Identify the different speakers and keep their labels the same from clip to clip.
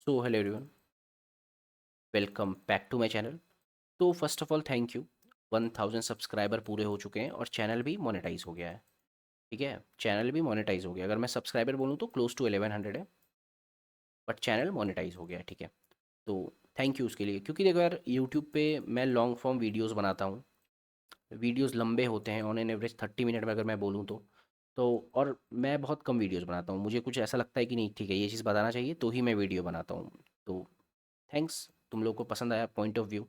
Speaker 1: So hello everyone, welcome back to my channel. तो first of all thank you. 1000 subscriber पूरे हो चुके हैं और चैनल भी मोनेटाइज हो गया है। ठीक है, चैनल भी मोनेटाइज हो गया। अगर मैं सब्सक्राइबर बोलूँ तो क्लोज टू 1100 है, बट चैनल मोनेटाइज हो गया है। ठीक है, तो थैंक यू उसके लिए। क्योंकि देखो यार, यूट्यूब पे मैं लॉन्ग फॉर्म वीडियोस बनाता हूँ। वीडियोस लंबे होते हैं, ऑन एन एवरेज 30 मिनट में अगर मैं बोलूँ तो और मैं बहुत कम वीडियोस बनाता हूँ। मुझे कुछ ऐसा लगता है कि नहीं ठीक है, ये चीज़ बताना चाहिए तो ही मैं वीडियो बनाता हूँ। तो थैंक्स, तुम लोग को पसंद आया पॉइंट ऑफ व्यू।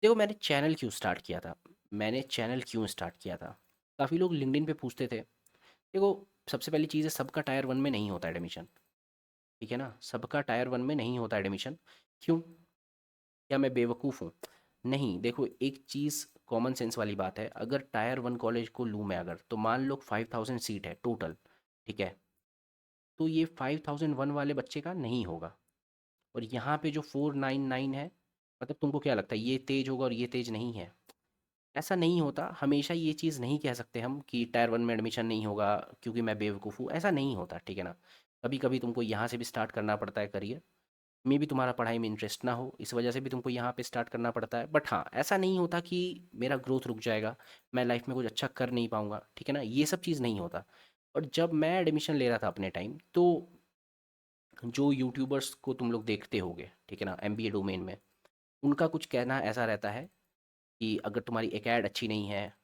Speaker 1: देखो, मैंने चैनल क्यों स्टार्ट किया था। काफ़ी लोग लिंक्डइन पे पूछते थे। देखो, सबसे पहली चीज़ है, सबका टायर वन में नहीं होता एडमिशन। ठीक है ना, सबका टायर वन में नहीं होता एडमिशन। क्यों? क्या मैं बेवकूफ़ हूँ? नहीं, देखो एक चीज़ कॉमन सेंस वाली बात है। अगर टायर वन कॉलेज को लूँ मैं, अगर तो मान लो 5000 सीट है टोटल। ठीक है, तो ये 5001 वाले बच्चे का नहीं होगा। और यहाँ पे जो 499 है, मतलब तुमको क्या लगता है ये तेज होगा और ये तेज नहीं है? ऐसा नहीं होता। हमेशा ये चीज़ नहीं कह सकते हम कि टायर वन में एडमिशन नहीं होगा क्योंकि मैं बेवकूफ़ हूँ। ऐसा नहीं होता, ठीक है ना। कभी कभी तुमको यहाँ से भी स्टार्ट करना पड़ता है करियर। मे भी तुम्हारा पढ़ाई में इंटरेस्ट ना हो, इस वजह से भी तुमको यहाँ पे स्टार्ट करना पड़ता है। बट हाँ, ऐसा नहीं होता कि मेरा ग्रोथ रुक जाएगा, मैं लाइफ में कुछ अच्छा कर नहीं पाऊंगा। ठीक है ना, ये सब चीज़ नहीं होता। और जब मैं एडमिशन ले रहा था अपने टाइम, तो जो यूट्यूबर्स को तुम लोग देखते होगे, ठीक है ना, एमबीए डोमेन में, उनका कुछ कहना ऐसा रहता है कि अगर तुम्हारी एकेड अच्छी नहीं है,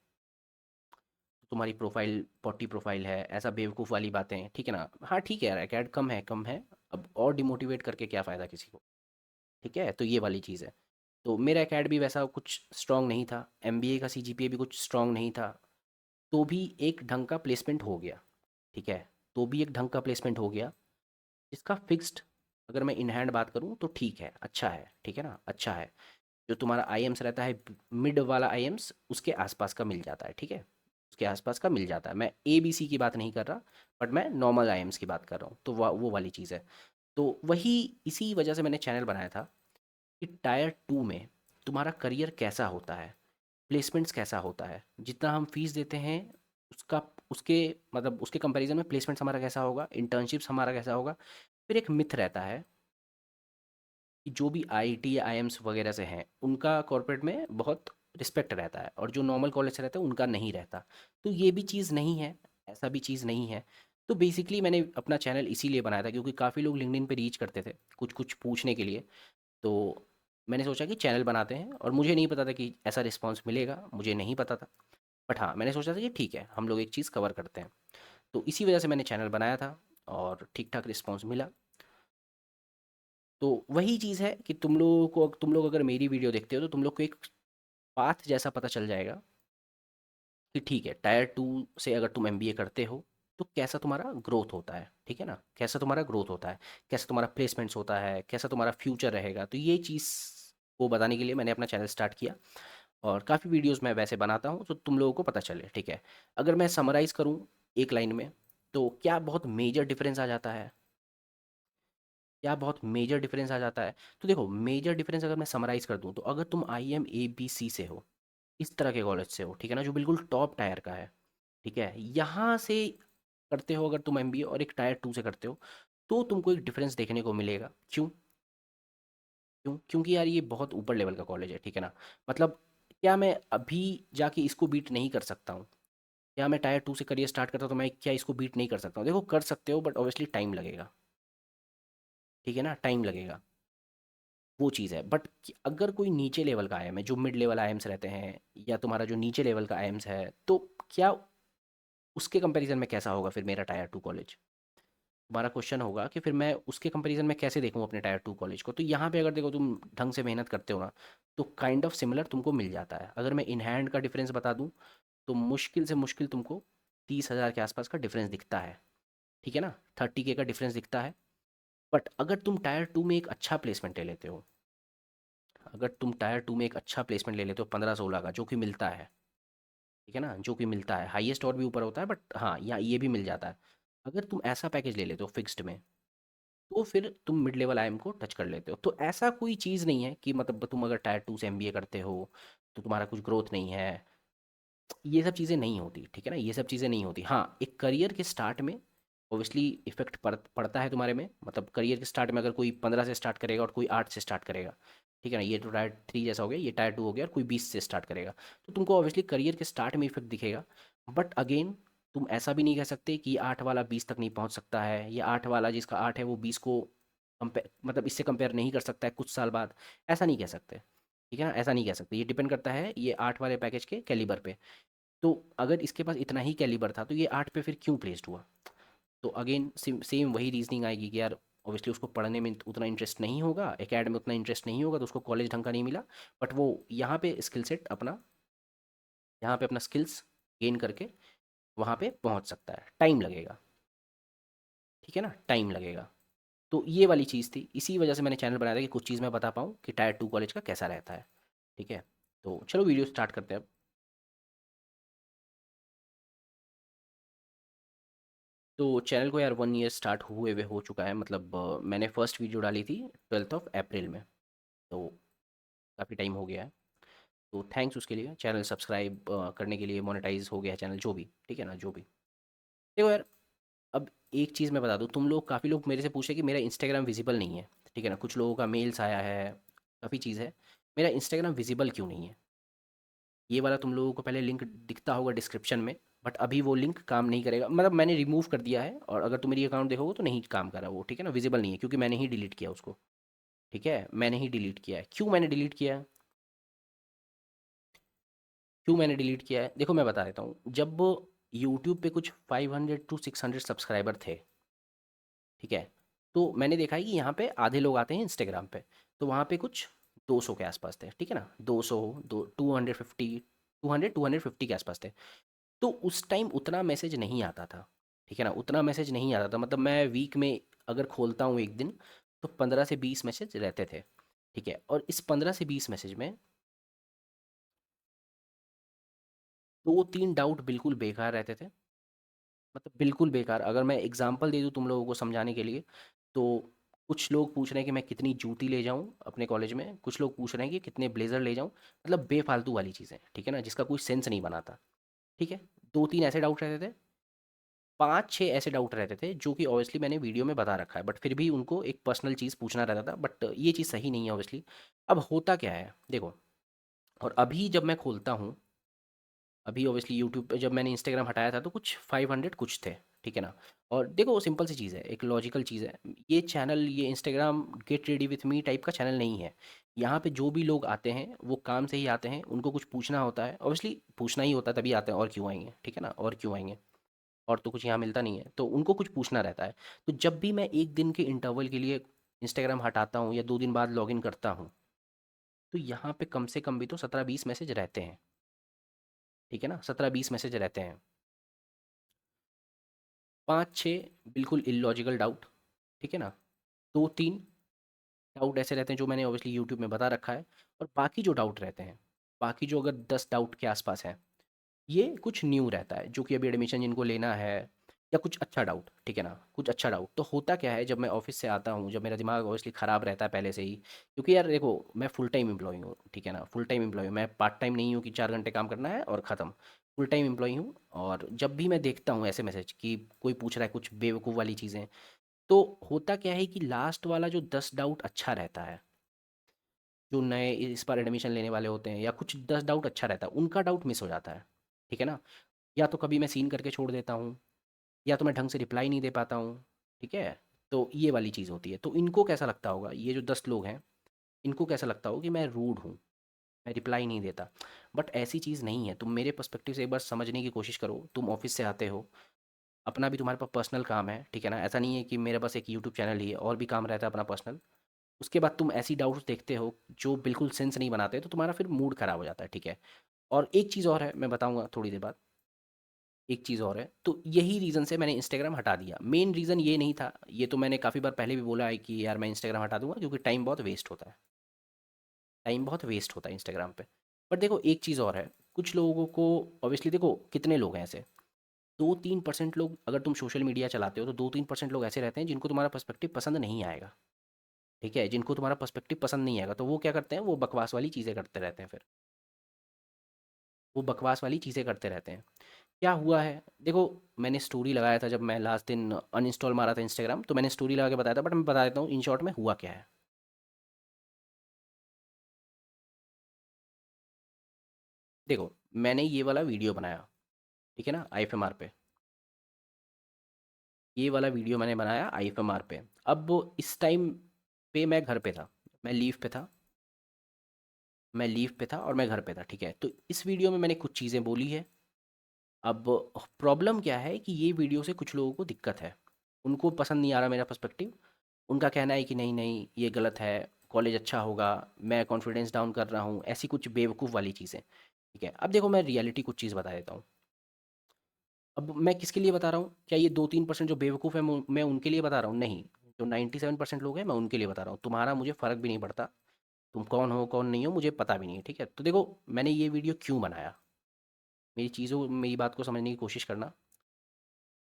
Speaker 1: तुम्हारी प्रोफाइल पॉटी प्रोफाइल है, ऐसा बेवकूफ़ वाली बातें। ठीक है ना। हाँ ठीक है यार, एकेड कम है कम है, अब और डिमोटिवेट करके क्या फ़ायदा किसी को। ठीक है, तो ये वाली चीज़ है। तो मेरा एकेड भी वैसा कुछ स्ट्रॉन्ग नहीं था, एमबीए का सीजीपीए भी कुछ स्ट्रॉन्ग नहीं था। तो भी एक ढंग का प्लेसमेंट हो गया। ठीक है, तो भी एक ढंग का प्लेसमेंट हो गया। इसका फिक्स्ड, अगर मैं इन हैंड बात करूँ तो ठीक है, अच्छा है। ठीक है ना, अच्छा है। जो तुम्हारा आईएम्स रहता है, मिड वाला आईएम्स, उसके आसपास का मिल जाता है। ठीक है, उसके आसपास का मिल जाता है। मैं ए बी सी की बात नहीं कर रहा, बट मैं नॉर्मल आईएम्स की बात कर रहा हूँ। तो वो वाली चीज़ है। तो वही, इसी वजह से मैंने चैनल बनाया था कि टायर टू में तुम्हारा करियर कैसा होता है, प्लेसमेंट्स कैसा होता है, जितना हम फीस देते हैं उसका, उसके मतलब उसके कंपैरिजन में प्लेसमेंट्स हमारा कैसा होगा, इंटर्नशिप्स हमारा कैसा होगा। फिर एक मिथ रहता है कि जो भी आईटी या आईएम्स वगैरह से हैं उनका कॉर्पोरेट में बहुत रिस्पेक्ट रहता है, और जो नॉर्मल कॉलेज से रहते हैं उनका नहीं रहता। तो ये भी चीज़ नहीं है, ऐसा भी चीज़ नहीं है। तो बेसिकली मैंने अपना चैनल इसीलिए बनाया था क्योंकि काफ़ी लोग लिंक्डइन पे रीच करते थे कुछ कुछ पूछने के लिए। तो मैंने सोचा कि चैनल बनाते हैं, और मुझे नहीं पता था कि ऐसा रिस्पॉन्स मिलेगा, मुझे नहीं पता था। बट हाँ, मैंने सोचा था कि ठीक है, हम लोग एक चीज़ कवर करते हैं। तो इसी वजह से मैंने चैनल बनाया था, और ठीक ठाक रिस्पॉन्स मिला। तो वही चीज़ है कि तुम लोग अगर मेरी वीडियो देखते हो तो तुम लोग को एक पाथ जैसा पता चल जाएगा कि ठीक है, टायर टू से अगर तुम एमबीए करते हो तो कैसा तुम्हारा ग्रोथ होता है। ठीक है ना, कैसा तुम्हारा ग्रोथ होता है, कैसा तुम्हारा प्लेसमेंट्स होता है, कैसा तुम्हारा फ्यूचर रहेगा। तो ये चीज़ को बताने के लिए मैंने अपना चैनल स्टार्ट किया। और काफ़ी वीडियोस मैं वैसे बनाता हूँ तो तुम लोगों को पता चले। ठीक है, अगर मैं समराइज़ करूँ एक लाइन में, तो क्या बहुत मेजर डिफरेंस आ जाता है? क्या बहुत मेजर डिफरेंस आ जाता है? तो देखो, मेजर डिफरेंस अगर मैं समराइज़ कर दूँ, तो अगर तुम IIM ABC से हो, इस तरह के कॉलेज से हो, ठीक है ना, जो बिल्कुल टॉप टायर का है, ठीक है, यहाँ से करते हो अगर तुम एमबीए, और एक टायर टू से करते हो, तो तुमको एक डिफरेंस देखने को मिलेगा। क्यों? क्योंकि यार ये बहुत ऊपर लेवल का कॉलेज है। ठीक है ना, मतलब क्या मैं अभी जाके इसको बीट नहीं कर सकता हूँ? क्या मैं टायर टू से करियर स्टार्ट करता हूँ तो मैं क्या इसको बीट नहीं कर सकता हूँ? देखो, कर सकते हो, बट ऑब्वियसली टाइम लगेगा। ठीक है ना, टाइम लगेगा। वो चीज़ है। बट अगर कोई नीचे लेवल का आईएम है, जो मिड लेवल आईएम्स रहते हैं, या तुम्हारा जो नीचे लेवल का आईएम्स है, तो क्या उसके कंपैरिजन में कैसा होगा फिर मेरा टायर टू कॉलेज? तुम्हारा क्वेश्चन होगा कि फिर मैं उसके कंपैरिजन में कैसे देखूँ अपने टायर टू कॉलेज को। तो यहाँ पे अगर देखो, तुम ढंग से मेहनत करते हो ना, तो काइंड ऑफ सिमिलर तुमको मिल जाता है। अगर मैं इन हैंड का डिफरेंस बता दूँ, तो मुश्किल से मुश्किल तुमको 30,000 के आसपास का डिफरेंस दिखता है। ठीक है ना, 30K का डिफरेंस दिखता है। बट अगर तुम टायर टू में एक अच्छा प्लेसमेंट ले लेते हो, अगर तुम टायर टू में एक अच्छा प्लेसमेंट ले लेते हो 15-16 का, जो कि मिलता है, ठीक है ना, जो कि मिलता है, हाईएस्ट और भी ऊपर होता है, बट हाँ, या ये भी मिल जाता है। अगर तुम ऐसा पैकेज ले लेते हो फिक्स्ड में, तो फिर तुम मिड लेवल आईएम को टच कर लेते हो। तो ऐसा कोई चीज़ नहीं है कि मतलब तुम अगर टायर टू से एमबीए करते हो तो तुम्हारा कुछ ग्रोथ नहीं है। ये सब चीज़ें नहीं होती। ठीक है ना, ये सब चीज़ें नहीं होती। हाँ, एक करियर के स्टार्ट में ऑब्वियसली इफेक्ट पड़ता है तुम्हारे में, मतलब करियर के स्टार्ट में अगर कोई 15 से स्टार्ट करेगा और कोई 8 से स्टार्ट करेगा, ठीक है ना, ये तो टायर 3 जैसा हो गया, ये टायर 2 हो गया, और कोई 20 से स्टार्ट करेगा, तो तुमको ऑब्वियसली करियर के स्टार्ट में इफेक्ट दिखेगा। बट अगेन, तुम ऐसा भी नहीं कह सकते कि ये 8 वाला 20 तक नहीं पहुंच सकता है, ये 8 वाला जिसका 8 है वो 20 को कंपेयर, मतलब इससे कंपेयर नहीं कर सकता है कुछ साल बाद, ऐसा नहीं कह सकते। ठीक है ना, ऐसा नहीं कह सकते, ये डिपेंड करता है ये 8 वाले पैकेज के कैलिबर पे। तो अगर इसके पास इतना ही कैलिबर था तो ये 8 पे फिर क्यों प्लेस्ड हुआ? तो अगेन सेम वही रीजनिंग आएगी कि यार ऑब्वियसली उसको पढ़ने में उतना इंटरेस्ट नहीं होगा, एकेड में उतना इंटरेस्ट नहीं होगा, तो उसको कॉलेज ढंग का नहीं मिला। बट वो यहाँ पे स्किल सेट अपना, यहाँ पे अपना स्किल्स गेन करके वहाँ पे पहुँच सकता है, टाइम लगेगा। ठीक है ना, टाइम लगेगा। तो ये वाली चीज़ थी, इसी वजह से मैंने चैनल बनाया था कि कुछ चीज़ मैं बता पाऊँ कि टायर 2 कॉलेज का कैसा रहता है। ठीक है, तो चलो वीडियो स्टार्ट करते हैं अब। तो चैनल को यार 1 ईयर स्टार्ट हुए हुए हो चुका है, मतलब मैंने फर्स्ट वीडियो डाली थी 12 अप्रैल में, तो काफ़ी टाइम हो गया है। तो थैंक्स उसके लिए, चैनल सब्सक्राइब करने के लिए, मोनेटाइज हो गया है चैनल, जो भी, ठीक है ना, जो भी। देखो यार, अब एक चीज़ मैं बता दूँ, तुम लोग काफ़ी लोग मेरे से पूछे कि मेरा इंस्टाग्राम विजिबल नहीं है, ठीक है ना, कुछ लोगों का मेल्स आया है, काफ़ी चीज़ है, मेरा इंस्टाग्राम विजिबल क्यों नहीं है? ये वाला तुम लोगों को पहले लिंक दिखता होगा डिस्क्रिप्शन में, बट अभी वो लिंक काम नहीं करेगा, मतलब मैंने रिमूव कर दिया है, और अगर तुम मेरी अकाउंट देखोगे तो नहीं काम कर रहा वो, ठीक है ना, विजिबल नहीं है, क्योंकि मैंने ही डिलीट किया उसको। ठीक है, मैंने ही डिलीट किया है। क्यों मैंने डिलीट किया है? क्यों मैंने डिलीट किया है, देखो मैं बता देता हूँ। जब यूट्यूब पे कुछ 500 to 600 सब्सक्राइबर थे, ठीक है, तो मैंने देखा है कि यहाँ पे आधे लोग आते हैं इंस्टाग्राम पे, तो वहाँ पे कुछ 200 के आसपास थे, ठीक है ना, 200, 250, 200 250 के आसपास थे। तो उस टाइम उतना मैसेज नहीं आता था, ठीक है ना, उतना मैसेज नहीं आता था, मतलब मैं वीक में अगर खोलता हूँ एक दिन, तो 15 से 20 मैसेज रहते थे। ठीक है, और इस 15 से 20 मैसेज में 2-3 डाउट बिल्कुल बेकार रहते थे, मतलब बिल्कुल बेकार। अगर मैं एग्जांपल दे दूँ तुम लोगों को समझाने के लिए, तो कुछ लोग पूछ रहे हैं कि मैं कितनी जूती ले जाऊँ अपने कॉलेज में, कुछ लोग पूछ रहे हैं कि कितने ब्लेज़र ले जाऊँ, मतलब बेफालतू वाली चीज़ें, ठीक है ना, जिसका कोई सेंस नहीं बनाता। ठीक है, 2-3 ऐसे डाउट रहते थे, 5-6 ऐसे डाउट रहते थे जो कि ऑब्वियसली मैंने वीडियो में बता रखा है, बट फिर भी उनको एक पर्सनल चीज़ पूछना रहता था, बट ये चीज़ सही नहीं है ऑब्वियसली। अब होता क्या है देखो, और अभी जब मैं खोलता हूँ, अभी ऑब्वियसली यूट्यूब पे जब मैंने इंस्टाग्राम हटाया था तो कुछ 500 कुछ थे, ठीक है ना। और देखो सिंपल सी चीज़ है, एक लॉजिकल चीज़ है, ये चैनल, ये Instagram get ready with me type का चैनल नहीं है। यहाँ पे जो भी लोग आते हैं वो काम से ही आते हैं, उनको कुछ पूछना होता है, ऑब्वियसली पूछना ही होता है तभी आते हैं, और क्यों आएंगे, ठीक है ना, और क्यों आएंगे, और तो कुछ यहाँ मिलता नहीं है, तो उनको कुछ पूछना रहता है। तो जब भी मैं एक दिन के इंटरवल के लिए इंस्टाग्राम हटाता हूँ या 2 दिन बाद लॉगिन करता हूँ, तो यहाँ पे कम से कम भी तो 17-20 मैसेज रहते हैं, ठीक है ना, 17-20 मैसेज रहते हैं। 5-6 बिल्कुल इलॉजिकल डाउट, ठीक है ना, 2-3 डाउट ऐसे रहते हैं जो मैंने ऑब्वियसली यूट्यूब में बता रखा है, और बाकी जो डाउट रहते हैं, बाकी जो अगर 10 डाउट के आसपास हैं, ये कुछ न्यू रहता है जो कि अभी एडमिशन जिनको लेना है, या कुछ अच्छा डाउट, ठीक है ना, कुछ अच्छा डाउट। तो होता क्या है, जब मैं ऑफिस से आता हूँ, जब मेरा दिमाग ऑब्वियसली ख़राब रहता है पहले से ही, क्योंकि यार देखो मैं फुल टाइम एम्प्लॉई हूँ, ठीक है ना, फुल टाइम एम्प्लॉई हूँ, मैं पार्ट टाइम नहीं हूँ कि 4 घंटे काम करना है और ख़त्म। फुल टाइम एम्प्लॉई हूँ, और जब भी मैं देखता हूँ ऐसे मैसेज कि कोई पूछ रहा है कुछ बेवकूफ़ वाली चीज़ें, तो होता क्या है कि लास्ट वाला जो 10 डाउट अच्छा रहता है, जो नए इस बार एडमिशन लेने वाले होते हैं, या कुछ 10 डाउट अच्छा रहता है, उनका डाउट मिस हो जाता है, ठीक है ना। या तो कभी मैं सीन करके छोड़ देता हूँ, या तो मैं ढंग से रिप्लाई नहीं दे पाता हूँ, ठीक है। तो ये वाली चीज़ होती है, तो इनको कैसा लगता होगा, ये जो 10 लोग हैं, इनको कैसा लगता होगा कि मैं रूड हूँ, मैं रिप्लाई नहीं देता। बट ऐसी चीज़ नहीं है, तुम मेरे पर्सपेक्टिव से एक बार समझने की कोशिश करो, तुम ऑफिस से आते हो, अपना भी तुम्हारे पास पर्सनल काम है, ठीक है ना, ऐसा नहीं है कि मेरे पास एक यूट्यूब चैनल ही है, और भी काम रहता है अपना पर्सनल। उसके बाद तुम ऐसी डाउट्स देखते हो जो बिल्कुल सेंस नहीं बनाते, तो तुम्हारा फिर मूड ख़राब हो जाता है, ठीक है। और एक चीज़ और है, मैं बताऊंगा थोड़ी देर बाद। एक चीज़ और है, तो यही रीज़न से मैंने इंस्टाग्राम हटा दिया, मेन रीज़न ये नहीं था, ये तो मैंने काफ़ी बार पहले भी बोला है कि यार मैं इंस्टाग्राम हटा दूंगा क्योंकि टाइम बहुत वेस्ट होता है, टाइम बहुत वेस्ट होता है इंस्टाग्राम पे। बट देखो एक चीज़ और है, कुछ लोगों को, ऑब्वियसली देखो कितने लोग हैं ऐसे, 2-3% लोग, अगर तुम सोशल मीडिया चलाते हो तो 2-3% लोग ऐसे रहते हैं जिनको तुम्हारा पर्सपेक्टिव पसंद नहीं आएगा, ठीक है, जिनको तुम्हारा पर्सपेक्टिव पसंद नहीं आएगा, तो वो क्या करते हैं, वो बकवास वाली चीज़ें करते रहते हैं फिर। वो बकवास वाली चीज़ें करते रहते हैं। क्या हुआ है देखो, मैंने स्टोरी लगाया था जब मैं लास्ट दिन अनइंस्टॉल मारा था इंस्टाग्राम, तो मैंने स्टोरी लगा के बताया था, बट मैं बता देता हूँ इन शॉर्ट में हुआ क्या है। देखो, मैंने ये वाला वीडियो बनाया, ठीक है ना, आईएफएमआर पे। ये वाला वीडियो मैंने बनाया आईएफएमआर पे। अब इस टाइम पे मैं घर पे था, मैं लीव पे था, मैं लीव पे था और मैं घर पे था, ठीक है। तो इस वीडियो में मैंने कुछ चीज़ें बोली है। अब प्रॉब्लम क्या है कि ये वीडियो से कुछ लोगों को दिक्कत है, उनको पसंद नहीं आ रहा मेरा पर्सपेक्टिव। उनका कहना है कि नहीं नहीं ये गलत है, कॉलेज अच्छा होगा, मैं कॉन्फिडेंस डाउन कर रहा हूँ, ऐसी कुछ बेवकूफ़ वाली चीज़ें। ठीक है, अब देखो मैं रियलिटी कुछ चीज़ बता देता हूँ। अब मैं किसके लिए बता रहा हूँ, क्या ये 2-3% जो बेवकूफ़ है मैं उनके लिए बता रहा हूँ? नहीं, जो 97% लोग हैं मैं उनके लिए बता रहा हूँ। तुम्हारा मुझे फ़र्क भी नहीं पड़ता, तुम कौन हो कौन नहीं हो मुझे पता भी नहीं है, ठीक है। तो देखो मैंने ये वीडियो क्यों बनाया, मेरी बात को समझने की कोशिश करना।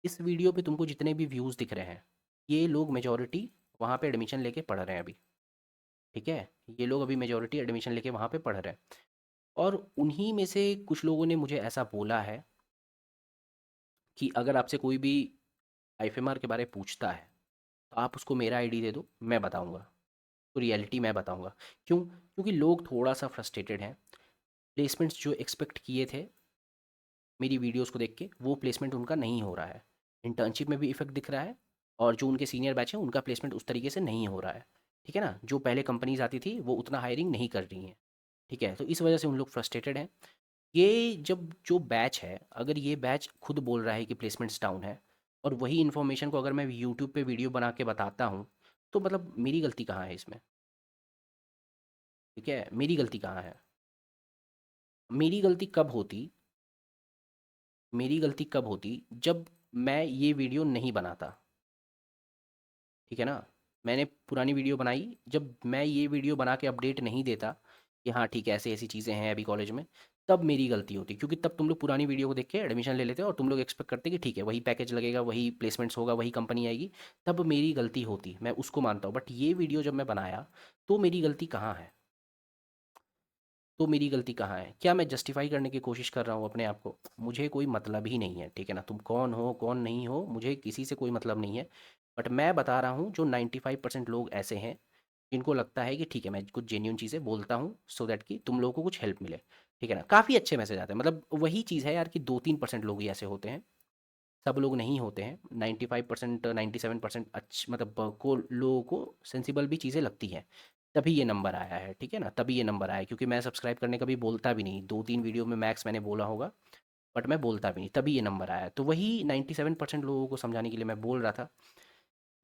Speaker 1: इस वीडियो पे तुमको जितने भी व्यूज़ दिख रहे हैं, ये लोग मेजॉरिटी वहाँ पे एडमिशन लेके पढ़ रहे हैं अभी, ठीक है। ये लोग अभी मेजॉरिटी एडमिशन लेके वहाँ पे पढ़ रहे हैं, और उन्हीं में से कुछ लोगों ने मुझे ऐसा बोला है कि अगर आपसे कोई भी आईएफएमआर के बारे में पूछता है, तो आप उसको मेरा आईडी दे दो, मैं बताऊंगा, तो रियलिटी मैं बताऊंगा। क्यों? क्योंकि लोग थोड़ा सा फ्रस्ट्रेटेड हैं। प्लेसमेंट्स जो एक्सपेक्ट किए थे मेरी वीडियोस को देख के, वो प्लेसमेंट उनका नहीं हो रहा है। इंटर्नशिप में भी इफेक्ट दिख रहा है, और जो उनके सीनियर बैच हैं उनका प्लेसमेंट उस तरीके से नहीं हो रहा है, ठीक है ना। जो पहले कंपनीज आती थी वो उतना हायरिंग नहीं कर रही हैं, ठीक है। तो इस वजह से उन लोग फ्रस्ट्रेटेड हैं। ये जब जो बैच है, अगर ये बैच खुद बोल रहा है कि प्लेसमेंट्स डाउन है, और वही इन्फॉर्मेशन को अगर मैं यूट्यूब पे वीडियो बना के बताता हूँ, तो मतलब मेरी गलती कहाँ है इसमें? ठीक है, मेरी गलती कहाँ है? मेरी गलती कब होती, मेरी गलती कब होती जब मैं ये वीडियो नहीं बनाता, ठीक है ना। मैंने पुरानी वीडियो बनाई, जब मैं ये वीडियो बना के अपडेट नहीं देता कि हाँ ठीक है ऐसी ऐसी चीज़ें हैं अभी कॉलेज में, तब मेरी गलती होती, क्योंकि तब तुम लोग पुरानी वीडियो को देख के एडमिशन ले लेते और तुम लोग एक्सपेक्ट करते कि ठीक है वही पैकेज लगेगा, वही प्लेसमेंट्स होगा, वही कंपनी आएगी। तब मेरी गलती होती, मैं उसको मानता हूँ, बट ये वीडियो जब मैं बनाया, तो मेरी गलती कहाँ है? तो मेरी गलती कहाँ है? क्या मैं जस्टिफाई करने की कोशिश कर रहा हूँ अपने आप को? मुझे कोई मतलब ही नहीं है, ठीक है ना। तुम कौन हो कौन नहीं हो मुझे किसी से कोई मतलब नहीं है, बट मैं बता रहा हूँ जो 95% लोग ऐसे हैं जिनको लगता है कि ठीक है मैं कुछ जेन्यून चीज़ें बोलता हूँ सो दैट कि तुम लोगों को कुछ हेल्प मिले, ठीक है ना। काफ़ी अच्छे मैसेज आते हैं, मतलब वही चीज़ है यार कि 2-3% लोग ही ऐसे होते हैं, सब लोग नहीं होते हैं। 95% 97% मतलब को लोगों को सेंसिबल भी चीज़ें लगती हैं, तभी ये नंबर आया है, ठीक है ना। तभी ये नंबर आया है, क्योंकि मैं सब्सक्राइब करने का भी बोलता भी नहीं, 2-3 वीडियो में मैक्स मैंने बोला होगा, बट मैं बोलता भी नहीं, तभी ये नंबर आया है। तो वही 97% लोगों को समझाने के लिए मैं बोल रहा था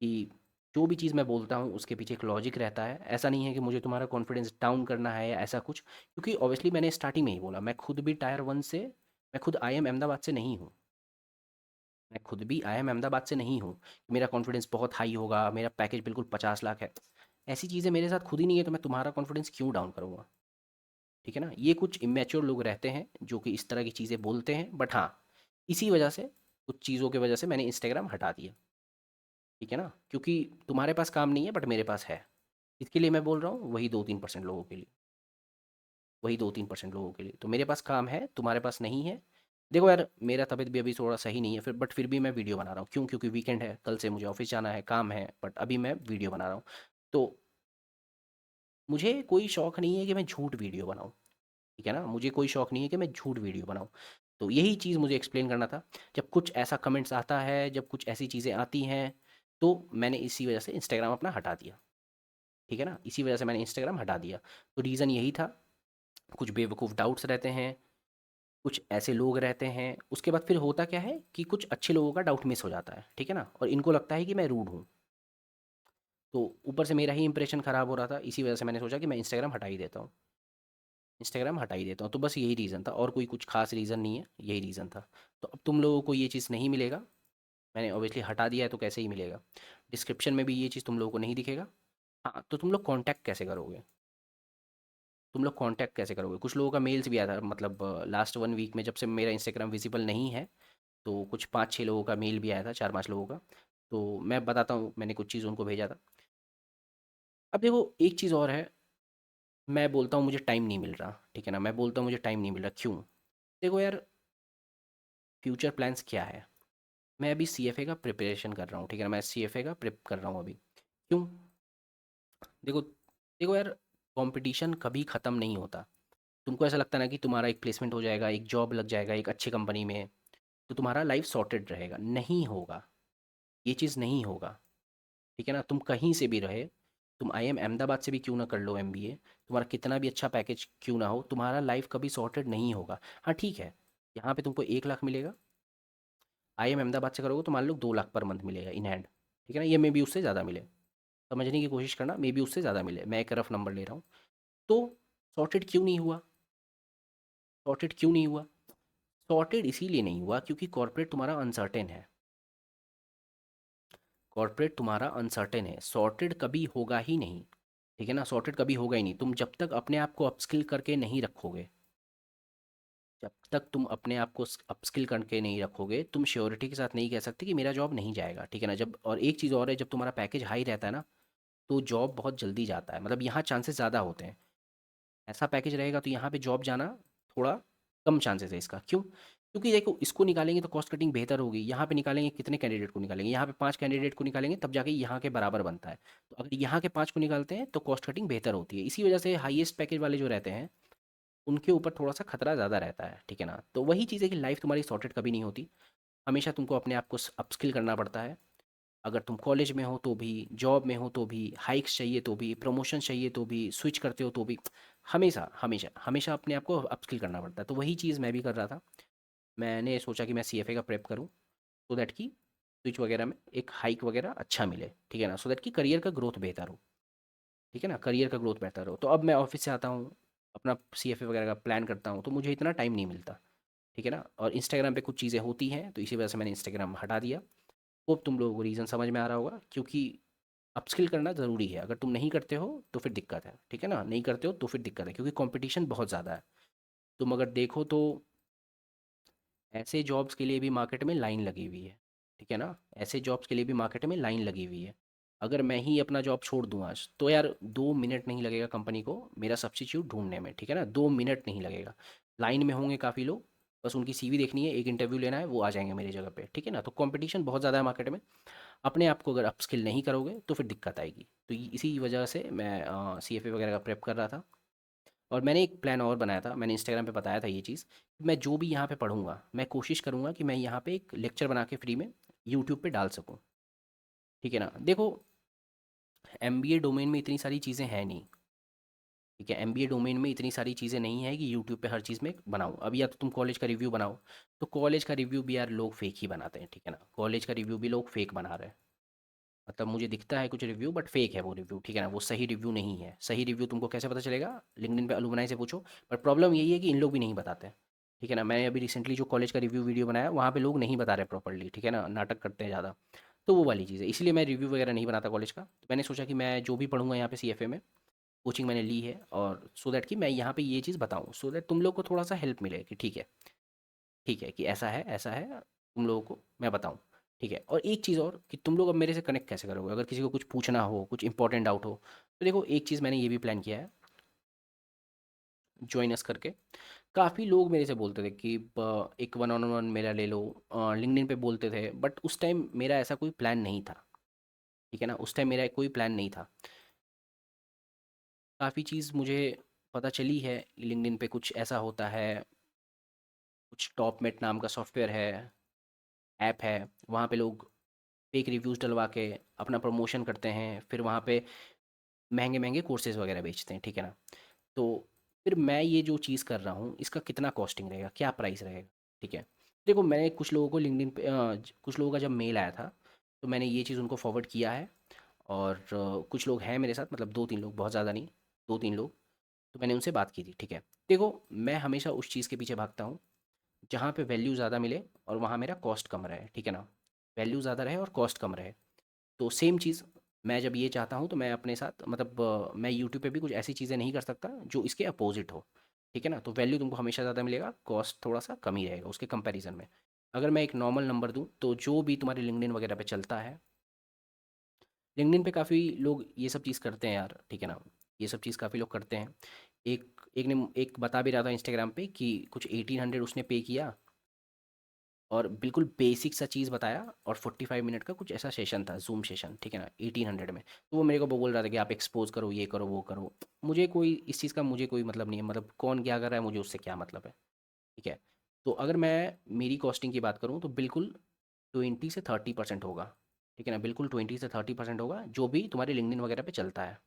Speaker 1: कि जो भी चीज़ मैं बोलता हूँ उसके पीछे एक लॉजिक रहता है। ऐसा नहीं है कि मुझे तुम्हारा कॉन्फिडेंस डाउन करना है या ऐसा कुछ, क्योंकि ऑब्वियसली मैंने स्टार्टिंग में ही बोला, मैं खुद भी टायर 1 से, मैं खुद आई एम अहमदाबाद से नहीं हूँ। मैं खुद भी आई एम अहमदाबाद से नहीं हूँ कि मेरा कॉन्फिडेंस बहुत हाई होगा, मेरा पैकेज बिल्कुल 50 लाख है। ऐसी चीज़ें मेरे साथ खुद ही नहीं है, तो मैं तुम्हारा कॉन्फिडेंस क्यों डाउन करूँगा? ठीक है ना। ये कुछ इमेच्योर लोग रहते हैं जो कि इस तरह की चीज़ें बोलते हैं, बट हाँ, इसी वजह से, कुछ चीज़ों की वजह से मैंने इंस्टाग्राम हटा दिया, ठीक है ना। क्योंकि तुम्हारे पास काम नहीं है बट मेरे पास है। इसके लिए मैं बोल रहा हूँ, वही 2-3% लोगों के लिए, वही 2-3% लोगों के लिए। तो मेरे पास काम है, तुम्हारे पास नहीं है। देखो यार, मेरा तबीयत भी अभी थोड़ा सही नहीं है, फिर भी मैं वीडियो बना रहा हूँ। क्यों? क्योंकि वीकेंड है, कल से मुझे ऑफिस जाना है, काम है, बट अभी मैं वीडियो बना रहा हूँ। तो मुझे कोई शौक नहीं है कि मैं झूठ वीडियो बनाऊँ, ठीक है ना। मुझे कोई शौक नहीं है कि मैं झूठ वीडियो बनाऊँ। तो यही चीज़ मुझे एक्सप्लेन करना था। जब कुछ ऐसा कमेंट्स आता है, जब कुछ ऐसी चीज़ें आती हैं, तो मैंने इसी वजह से इंस्टाग्राम अपना हटा दिया, ठीक है ना। इसी वजह से मैंने इंस्टाग्राम हटा दिया। तो रीज़न यही था, कुछ बेवकूफ़ डाउट्स रहते हैं, कुछ ऐसे लोग रहते हैं। उसके बाद फिर होता क्या है कि कुछ अच्छे लोगों का डाउट मिस हो जाता है, ठीक है ना, और इनको लगता है कि मैं रूड हूँ। तो ऊपर से मेरा ही इंप्रेशन ख़राब हो रहा था, इसी वजह से मैंने सोचा कि मैं इंस्टाग्राम हटा ही देता हूँ, इंस्टाग्राम हटा ही देता हूँ। तो बस यही रीज़न था, और कोई कुछ खास रीज़न नहीं है, यही रीज़न था। तो अब तुम लोगों को ये चीज़ नहीं मिलेगा, मैंने ऑब्वियसली हटा दिया है तो कैसे ही मिलेगा। डिस्क्रिप्शन में भी ये चीज़ तुम लोगों को नहीं दिखेगा। हाँ, तो तुम लोग कॉन्टैक्ट कैसे करोगे? तुम लोग कॉन्टैक्ट कैसे करोगे? कुछ लोगों का मेल्स भी आया था, मतलब लास्ट 1 वीक में, जब से मेरा इंस्टाग्राम विजिबल नहीं है, तो कुछ 5-6 लोगों का मेल भी आया था, 4-5 लोगों का। तो मैं बताता हूँ, मैंने कुछ चीज़ उनको भेजा था। अब देखो एक चीज़ और है, मैं बोलता हूँ मुझे टाइम नहीं मिल रहा, ठीक है ना, मैं बोलता हूँ मुझे टाइम नहीं मिल रहा। क्यों? देखो यार, फ्यूचर प्लान्स क्या है? मैं अभी सीएफए का प्रिपरेशन कर रहा हूँ, ठीक है ना, मैं सीएफए का प्रिप कर रहा हूँ अभी। क्यों? देखो देखो यार, कंपटीशन कभी ख़त्म नहीं होता। तुमको ऐसा लगता है ना कि तुम्हारा एक प्लेसमेंट हो जाएगा, एक जॉब लग जाएगा एक अच्छी कंपनी में, तो तुम्हारा लाइफ सॉर्टेड रहेगा, नहीं होगा। ये चीज़ नहीं होगा। ठीक है ना, तुम कहीं से भी रहे, तुम आईएम अहमदाबाद से भी क्यों ना कर लो एमबीए, तुम्हारा कितना भी अच्छा पैकेज क्यों ना हो, तुम्हारा लाइफ कभी सॉर्टेड नहीं होगा। हाँ ठीक है, यहाँ पे तुमको 1 लाख मिलेगा, आईएम अहमदाबाद से करोगे तो मान लो 2 लाख पर मंथ मिलेगा इन हैंड। ठीक है ना, ये मे बी उससे ज़्यादा मिले, समझने की कोशिश करना, मे बी उससे ज़्यादा मिले, मैं एक रफ नंबर ले रहा हूँ। तो सॉर्टेड क्यों नहीं हुआ? सॉर्टेड क्यों नहीं हुआ? सॉर्टेड इसीलिए नहीं हुआ क्योंकि कॉर्पोरेट तुम्हारा अनसर्टेन है। कॉर्पोरेट तुम्हारा अनसर्टेन है, सॉर्टेड कभी होगा ही नहीं। ठीक है ना, सॉर्टेड कभी होगा ही नहीं। तुम जब तक अपने आप को अपस्किल करके नहीं रखोगे, जब तक तुम अपने आप को अपस्किल करके नहीं रखोगे, तुम श्योरिटी के साथ नहीं कह सकते कि मेरा जॉब नहीं जाएगा। ठीक है ना, जब और एक चीज़ और है, जब तुम्हारा पैकेज हाई रहता है ना, तो जॉब बहुत जल्दी जाता है, मतलब यहाँ चांसेस ज़्यादा होते हैं। ऐसा पैकेज रहेगा तो यहाँ पे जॉब जाना थोड़ा कम चांसेस है इसका। क्यों? क्योंकि देखो, इसको निकालेंगे तो कॉस्ट कटिंग बेहतर होगी, यहाँ पे निकालेंगे कितने कैंडिडेट को निकालेंगे, यहाँ पे 5 कैंडिडेट को निकालेंगे तब जाके यहाँ के बराबर बनता है। तो अगर यहाँ के 5 को निकालते हैं तो कॉस्ट कटिंग बेहतर होती है, इसी वजह से हाईएस्ट पैकेज वाले जो रहते हैं उनके ऊपर थोड़ा सा खतरा ज़्यादा रहता है। ठीक है ना, तो वही चीज़ है कि लाइफ तुम्हारी सॉर्टेड कभी नहीं होती। हमेशा तुमको अपने आप को अपस्किल करना पड़ता है। अगर तुम कॉलेज में हो तो भी, जॉब में हो तो भी, हाइक्स चाहिए तो भी, प्रमोशन चाहिए तो भी, स्विच करते हो तो भी, हमेशा हमेशा हमेशा अपने आप को अपस्किल करना पड़ता है। तो वही चीज़ मैं भी कर रहा था। मैंने सोचा कि मैं सीएफए का प्रेप करूँ, सो दैट कि स्विच वगैरह में एक हाइक वगैरह अच्छा मिले। ठीक है ना, सो दैट कि करियर का ग्रोथ बेहतर हो। ठीक है ना, करियर का ग्रोथ बेहतर हो। तो अब मैं ऑफिस से आता हूँ, अपना सीएफए वगैरह का प्लान करता हूँ, तो मुझे इतना टाइम नहीं मिलता। ठीक है ना, और इंस्टाग्राम पे कुछ चीज़ें होती हैं तो इसी वजह से मैंने इंस्टाग्राम हटा दिया। होप तुम लोगों को रीज़न समझ में आ रहा होगा, क्योंकि अपस्किल करना ज़रूरी है। अगर तुम नहीं करते हो तो फिर दिक्कत है। ठीक है ना, नहीं करते हो तो फिर दिक्कत है, क्योंकि कंपटीशन बहुत ज़्यादा है। तुम अगर देखो तो ऐसे जॉब्स के लिए भी मार्केट में लाइन लगी हुई है। ठीक है ना, ऐसे जॉब्स के लिए भी मार्केट में लाइन लगी हुई है। अगर मैं ही अपना जॉब छोड़ दूँ आज, तो यार 2 मिनट नहीं लगेगा कंपनी को मेरा सब्स्टिट्यूट ढूंढने में। ठीक है ना, 2 मिनट नहीं लगेगा। लाइन में होंगे काफ़ी लोग, बस उनकी सीवी देखनी है, एक इंटरव्यू लेना है, वो आ जाएंगे मेरी जगह पे। ठीक है ना, तो कंपटीशन बहुत ज़्यादा है मार्केट में। अपने आप को अगर अपस्किल नहीं करोगे तो फिर दिक्कत आएगी। तो इसी वजह से मैं सीएफए वगैरह का प्रेप कर रहा था। और मैंने एक प्लान और बनाया था, मैंने इंस्टाग्राम पे बताया था ये चीज़, कि मैं जो भी यहाँ पे पढ़ूंगा मैं कोशिश करूँगा कि मैं यहाँ पे एक लेक्चर बना के फ्री में यूट्यूब पे डाल सकूँ। ठीक है ना, देखो, एमबीए डोमेन में इतनी सारी चीज़ें हैं नहीं। ठीक है, एमबीए डोमेन में इतनी सारी चीज़ें नहीं है कि यूट्यूब पे हर चीज़ में बनाऊँ। अब या तो तुम कॉलेज का रिव्यू बनाओ, तो कॉलेज का रिव्यू भी यार लोग फेक ही बनाते हैं। ठीक है ना, कॉलेज का रिव्यू भी लोग फेक बना रहे हैं। मतलब मुझे दिखता है कुछ रिव्यू, बट फेक है वो रिव्यू। ठीक है ना, वो सही रिव्यू नहीं है। सही रिव्यू तुमको कैसे पता चलेगा? लिंक्डइन पे अलुमनाई से पूछो। पर प्रॉब्लम यही है कि इन लोग भी नहीं बताते हैं। ठीक है ना, मैंने अभी रिसेंटली जो कॉलेज का रिव्यू वीडियो बनाया, वहाँ पे लोग नहीं बता रहे प्रॉपर्ली। ठीक है ना, नाटक करते हैं ज़्यादा। तो वो वाली चीज़ है, इसलिए मैं रिव्यू वगैरह नहीं बनाता कॉलेज का। तो मैंने सोचा कि मैं जो भी पढ़ूंगा यहाँ पे सीएफए में, कोचिंग मैंने ली है, और सो दैट कि मैं यहाँ पे ये चीज़ बताऊँ, सो दैट तुम लोग को थोड़ा सा हेल्प मिले कि ठीक है कि ऐसा है, तुम लोगों को मैं बताऊँ। ठीक है, और एक चीज़ और, कि तुम लोग अब मेरे से कनेक्ट कैसे करोगे अगर किसी को कुछ पूछना हो, कुछ इंपॉर्टेंट डाउट हो। तो देखो, एक चीज़ मैंने ये भी प्लान किया है, ज्वाइन अस करके। काफ़ी लोग मेरे से बोलते थे कि एक वन ऑन वन मेरा ले लो, लिंक्डइन पे बोलते थे, बट उस टाइम मेरा ऐसा कोई प्लान नहीं था। ठीक है ना, उस टाइम मेरा कोई प्लान नहीं था। काफ़ी चीज़ मुझे पता चली है, लिंक्डइन पे कुछ ऐसा होता है, कुछ टॉपमेट नाम का सॉफ्टवेयर है, ऐप है, वहाँ पे लोग फेक रिव्यूज़ डलवा के अपना प्रमोशन करते हैं, फिर वहाँ पे महंगे महंगे कोर्सेज वगैरह बेचते हैं। ठीक है ना, तो फिर मैं ये जो चीज़ कर रहा हूँ, इसका कितना कॉस्टिंग रहेगा, क्या प्राइस रहेगा? ठीक है, देखो, मैंने कुछ लोगों को लिंक्डइन पे कुछ लोगों का जब मेल आया था, तो मैंने ये चीज़ उनको फॉरवर्ड किया है। और कुछ लोग हैं मेरे साथ, मतलब 2-3 लोग, बहुत ज़्यादा नहीं, 2-3 लोग। तो मैंने उनसे बात की थी। ठीक है, देखो, मैं हमेशा उस चीज़ के पीछे भागता हूँ जहाँ पे वैल्यू ज़्यादा मिले और वहाँ मेरा कॉस्ट कम रहे। ठीक है ना, वैल्यू ज़्यादा रहे और कॉस्ट कम रहे। तो सेम चीज़ मैं जब ये चाहता हूँ, तो मैं अपने साथ, मतलब मैं यूट्यूब पे भी कुछ ऐसी चीज़ें नहीं कर सकता जो इसके अपोजिट हो। ठीक है ना, तो वैल्यू तुमको हमेशा ज़्यादा मिलेगा, कॉस्ट थोड़ा सा कम ही रहेगा उसके कंपैरिजन में। अगर मैं एक नॉर्मल नंबर दूँ, तो जो भी तुम्हारे लिंक्डइन वगैरह पे चलता है, लिंक्डइन पे काफ़ी लोग ये सब चीज़ करते हैं यार। ठीक है ना, ये सब चीज़ काफ़ी लोग करते हैं। एक एक बता भी रहा था इंस्टाग्राम पे कि कुछ 1800 उसने पे किया और बिल्कुल बेसिक सा चीज़ बताया, और 45 मिनट का कुछ ऐसा सेशन था, जूम सेशन, ठीक है ना, 1800 में। तो वो मेरे को बोल रहा था कि आप एक्सपोज करो, ये करो, वो करो। मुझे कोई इस चीज़ का मुझे कोई मतलब नहीं है, मतलब कौन क्या कर रहा है मुझे उससे क्या मतलब है, ठीक है। तो अगर मैं मेरी कॉस्टिंग की बात करूँ तो बिल्कुल 20 से 30% होगा, ठीक है ना, बिल्कुल 20 से 30% होगा जो भी तुम्हारे लिंक्डइन वगैरह पे चलता है।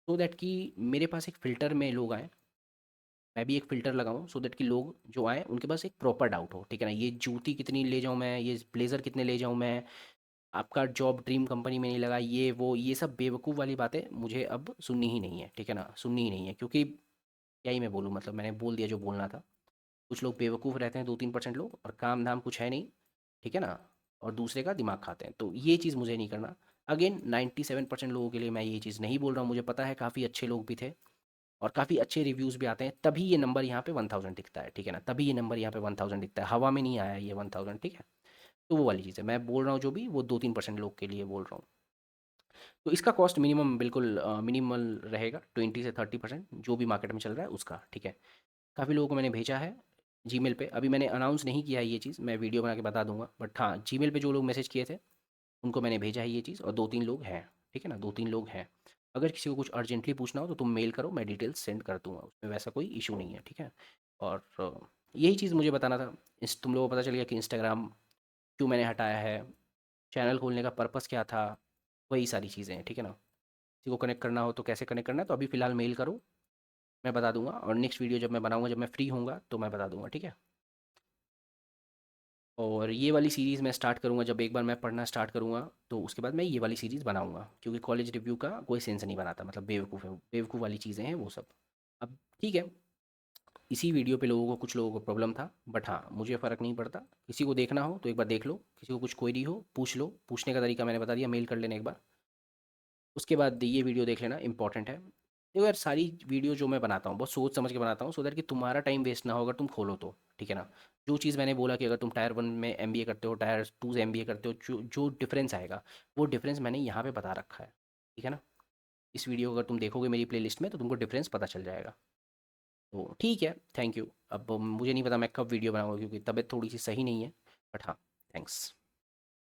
Speaker 1: सो दैट कि मेरे पास एक फ़िल्टर में लोग आएँ, मैं भी एक फ़िल्टर लगाऊँ, सो दैट कि लोग जो आएँ उनके पास एक प्रॉपर डाउट हो, ठीक है ना, ये जूती कितनी ले जाऊँ मैं, ये ब्लेज़र कितने ले जाऊँ मैं, आपका जॉब ड्रीम कंपनी में नहीं लगा, ये वो, ये सब बेवकूफ़ वाली बातें मुझे अब सुननी ही नहीं है, ठीक है ना, सुननी ही नहीं है, क्योंकि क्या ही मैं बोलूँ, मतलब मैंने बोल दिया जो बोलना था। कुछ लोग बेवकूफ़ रहते हैं, 2-3% लोग, और काम धाम कुछ है नहीं, ठीक है ना, और दूसरे का दिमाग खाते हैं, तो ये चीज़ मुझे नहीं करना। अगेन 97% लोगों के लिए मैं ये चीज़ नहीं बोल रहा हूँ, मुझे पता है काफ़ी अच्छे लोग भी थे और काफ़ी अच्छे रिव्यूज़ भी आते हैं, तभी ये नंबर यहाँ पे 1000 दिखता है, ठीक है ना, तभी ये नंबर यहाँ पे 1000 दिखता है, हवा में नहीं आया ये 1000, ठीक है। तो वो वाली चीज़ है, मैं बोल रहा हूँ जो भी, वो 2-3% लोग के लिए बोल रहा हूँ। तो इसका कॉस्ट मिनिमम बिल्कुल मिनिमल रहेगा, 20 से 30% जो भी मार्केट में चल रहा है उसका, ठीक है। काफ़ी लोगों को मैंने भेजा है जीमेल पे, अभी मैंने अनाउंस नहीं किया है ये चीज़, मैं वीडियो बना के बता दूंगा, बट हाँ जीमेल पे जो लोग मैसेज किए थे उनको मैंने भेजा है ये चीज़, और 2-3 लोग हैं, ठीक है ना, 2-3 लोग हैं। अगर किसी को कुछ अर्जेंटली पूछना हो तो तुम मेल करो, मैं डिटेल्स सेंड कर दूंगा, उसमें वैसा कोई इशू नहीं है, ठीक है। और यही चीज़ मुझे बताना था। इस तुम लोगों को पता चल गया कि इंस्टाग्राम क्यों मैंने हटाया है, चैनल खोलने का पर्पस क्या था, वही सारी चीज़ें हैं, ठीक है ना। किसी को कनेक्ट करना हो तो कैसे कनेक्ट करना है, तो अभी फ़िलहाल मेल करो, मैं बता दूंगा, और नेक्स्ट वीडियो जब मैं बनाऊंगा, जब मैं फ्री होऊंगा तो मैं बता दूंगा, ठीक है। और ये वाली सीरीज़ मैं स्टार्ट करूँगा जब एक बार मैं पढ़ना स्टार्ट करूँगा, तो उसके बाद मैं ये वाली सीरीज़ बनाऊँगा, क्योंकि कॉलेज रिव्यू का कोई सेंस नहीं बनाता, मतलब बेवकूफ़ है, बेवकूफ़ वाली चीज़ें हैं वो सब। अब ठीक है, इसी वीडियो पे लोगों को, कुछ लोगों को प्रॉब्लम था, बट हाँ मुझे फ़र्क नहीं पड़ता, किसी को देखना हो तो एक बार देख लो, किसी को कुछ क्वेरी हो पूछ लो, पूछने का तरीका मैंने बता दिया, मेल कर लेना एक बार, उसके बाद ये वीडियो देख लेना, इंपॉर्टेंट है। देखो यार, सारी वीडियो जो मैं बनाता हूँ बहुत सोच समझ के बनाता हूँ, सो दैट कि तुम्हारा टाइम वेस्ट ना हो अगर तुम खोलो तो, ठीक है ना। जो चीज़ मैंने बोला कि अगर तुम टायर 1 में एमबीए करते हो, टायर 2 से एमबीए करते हो, जो जो डिफरेंस आएगा, वो डिफरेंस मैंने यहाँ पे बता रखा है, ठीक है ना। इस वीडियो को अगर तुम देखोगे मेरी प्लेलिस्ट में तो तुमको डिफरेंस पता चल जाएगा। तो ठीक है, थैंक यू। अब मुझे नहीं पता मैं कब वीडियो बनाऊंगा, क्योंकि तबीयत थोड़ी सी सही नहीं है, बट हाँ, थैंक्स।